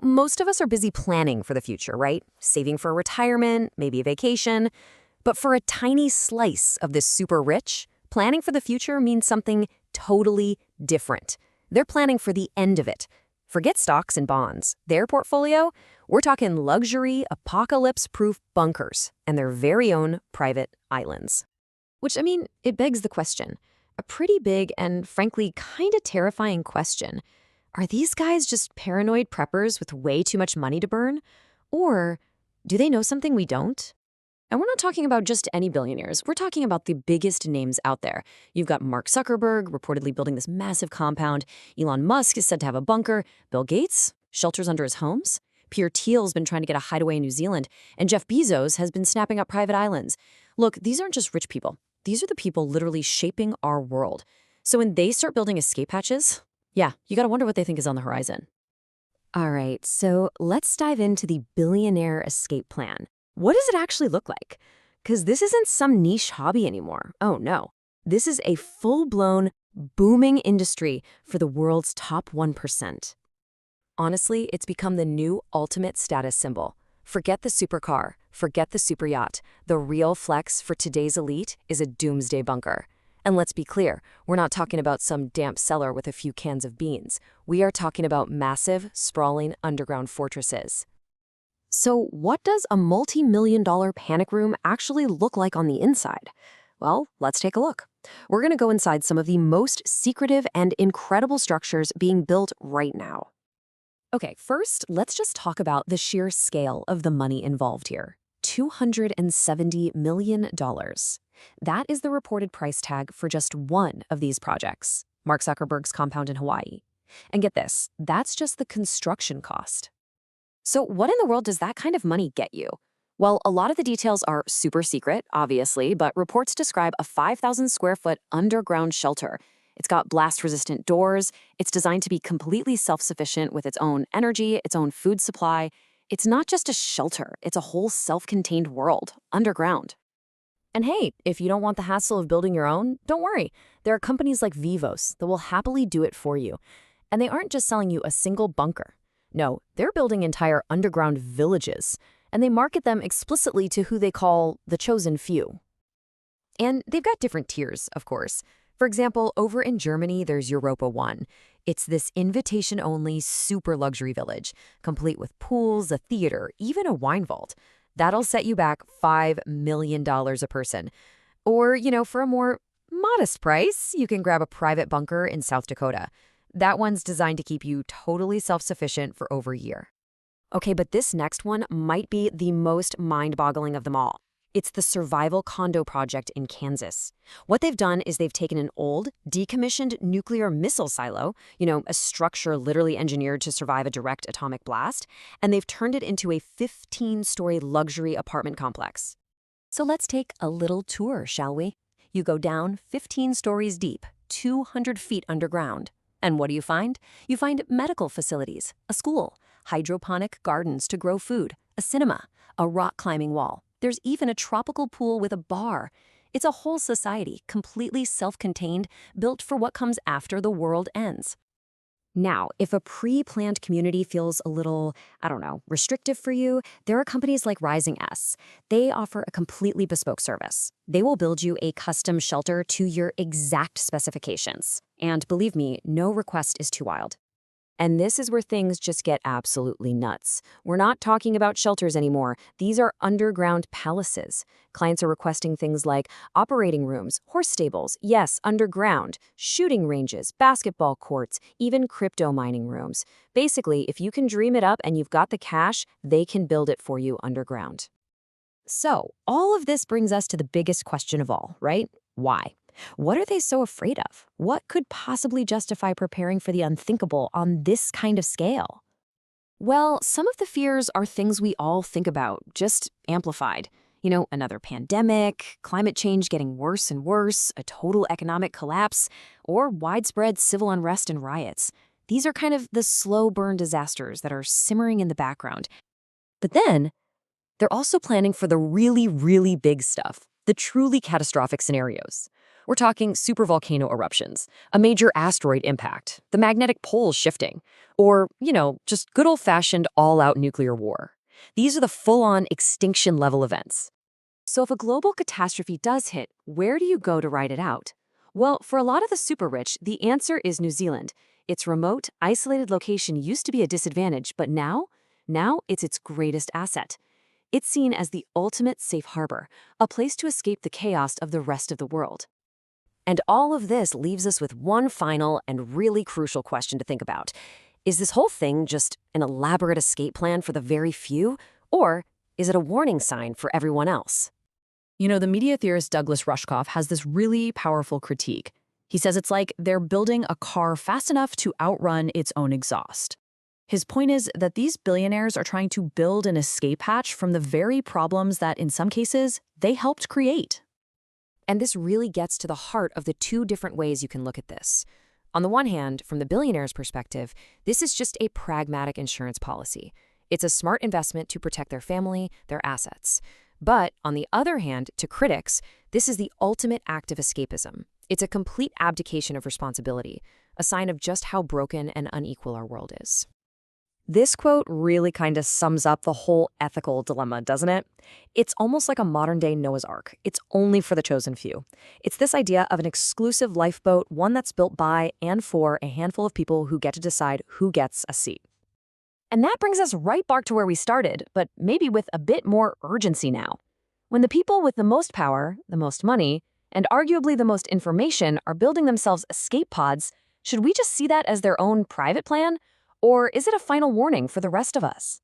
Most of us are busy planning for the future, right? Saving for retirement, maybe a vacation. But for a tiny slice of this super rich, planning for the future means something totally different. They're planning for the end of it. Forget stocks and bonds. Their portfolio, we're talking luxury, apocalypse-proof bunkers and their very own private islands. Which, it begs the question, a pretty big and frankly kind of terrifying question. Are these guys just paranoid preppers with way too much money to burn? Or do they know something we don't? And we're not talking about just any billionaires. We're talking about the biggest names out there. You've got Mark Zuckerberg reportedly building this massive compound. Elon Musk is said to have a bunker. Bill Gates, shelters under his homes. Peter Thiel's been trying to get a hideaway in New Zealand. And Jeff Bezos has been snapping up private islands. Look, these aren't just rich people. These are the people literally shaping our world. So when they start building escape hatches, yeah, you gotta wonder what they think is on the horizon. All right, so let's dive into the billionaire escape plan. What does it actually look like? Because this isn't some niche hobby anymore. Oh no, this is a full-blown, booming industry for the world's top 1%. Honestly, it's become the new ultimate status symbol. Forget the supercar, forget the super yacht. The real flex for today's elite is a doomsday bunker. And let's be clear, we're not talking about some damp cellar with a few cans of beans. We are talking about massive, sprawling underground fortresses. So what does a multi-million-dollar panic room actually look like on the inside? Well, let's take a look. We're going to go inside some of the most secretive and incredible structures being built right now. Okay, first, let's just talk about the sheer scale of the money involved here. $270 million. That is the reported price tag for just one of these projects, Mark Zuckerberg's compound in Hawaii. And get this, that's just the construction cost. So what in the world does that kind of money get you? Well, a lot of the details are super secret, obviously, but reports describe a 5,000 square foot underground shelter. It's got blast-resistant doors. It's designed to be completely self-sufficient with its own energy, its own food supply. It's not just a shelter, it's a whole self-contained world, underground. And hey, if you don't want the hassle of building your own, don't worry. There are companies like Vivos that will happily do it for you. And they aren't just selling you a single bunker. No, they're building entire underground villages, and they market them explicitly to who they call the chosen few. And they've got different tiers, of course. For example, over in Germany, there's Europa One. It's this invitation-only super luxury village, complete with pools, a theater, even a wine vault. That'll set you back $5 million a person. Or, for a more modest price, you can grab a private bunker in South Dakota. That one's designed to keep you totally self-sufficient for over a year. Okay, but this next one might be the most mind-boggling of them all. It's the Survival Condo Project in Kansas. What they've done is they've taken an old, decommissioned nuclear missile silo, a structure literally engineered to survive a direct atomic blast, and they've turned it into a 15-story luxury apartment complex. So let's take a little tour, shall we? You go down 15 stories deep, 200 feet underground. And what do you find? You find medical facilities, a school, hydroponic gardens to grow food, a cinema, a rock climbing wall. There's even a tropical pool with a bar. It's a whole society, completely self-contained, built for what comes after the world ends. Now, if a pre-planned community feels a little, restrictive for you, there are companies like Rising S. They offer a completely bespoke service. They will build you a custom shelter to your exact specifications. And believe me, no request is too wild. And this is where things just get absolutely nuts. We're not talking about shelters anymore. These are underground palaces. Clients are requesting things like operating rooms, horse stables, yes, underground, shooting ranges, basketball courts, even crypto mining rooms. Basically, if you can dream it up and you've got the cash, they can build it for you underground. So, all of this brings us to the biggest question of all, right? Why? What are they so afraid of? What could possibly justify preparing for the unthinkable on this kind of scale? Well, some of the fears are things we all think about, just amplified. Another pandemic, climate change getting worse and worse, a total economic collapse, or widespread civil unrest and riots. These are kind of the slow burn disasters that are simmering in the background. But then, they're also planning for the really, really big stuff, the truly catastrophic scenarios. We're talking supervolcano eruptions, a major asteroid impact, the magnetic poles shifting, or, just good old-fashioned all-out nuclear war. These are the full-on extinction-level events. So if a global catastrophe does hit, where do you go to ride it out? Well, for a lot of the super-rich, the answer is New Zealand. Its remote, isolated location used to be a disadvantage, but now it's its greatest asset. It's seen as the ultimate safe harbor, a place to escape the chaos of the rest of the world. And all of this leaves us with one final and really crucial question to think about. Is this whole thing just an elaborate escape plan for the very few, or is it a warning sign for everyone else? The media theorist Douglas Rushkoff has this really powerful critique. He says it's like they're building a car fast enough to outrun its own exhaust. His point is that these billionaires are trying to build an escape hatch from the very problems that, in some cases, they helped create. And this really gets to the heart of the two different ways you can look at this. On the one hand, from the billionaire's perspective, this is just a pragmatic insurance policy. It's a smart investment to protect their family, their assets. But on the other hand, to critics, this is the ultimate act of escapism. It's a complete abdication of responsibility, a sign of just how broken and unequal our world is. This quote really kind of sums up the whole ethical dilemma, doesn't it? It's almost like a modern-day Noah's Ark. It's only for the chosen few. It's this idea of an exclusive lifeboat, one that's built by and for a handful of people who get to decide who gets a seat. And that brings us right back to where we started, but maybe with a bit more urgency now. When the people with the most power, the most money, and arguably the most information are building themselves escape pods, should we just see that as their own private plan? Or is it a final warning for the rest of us?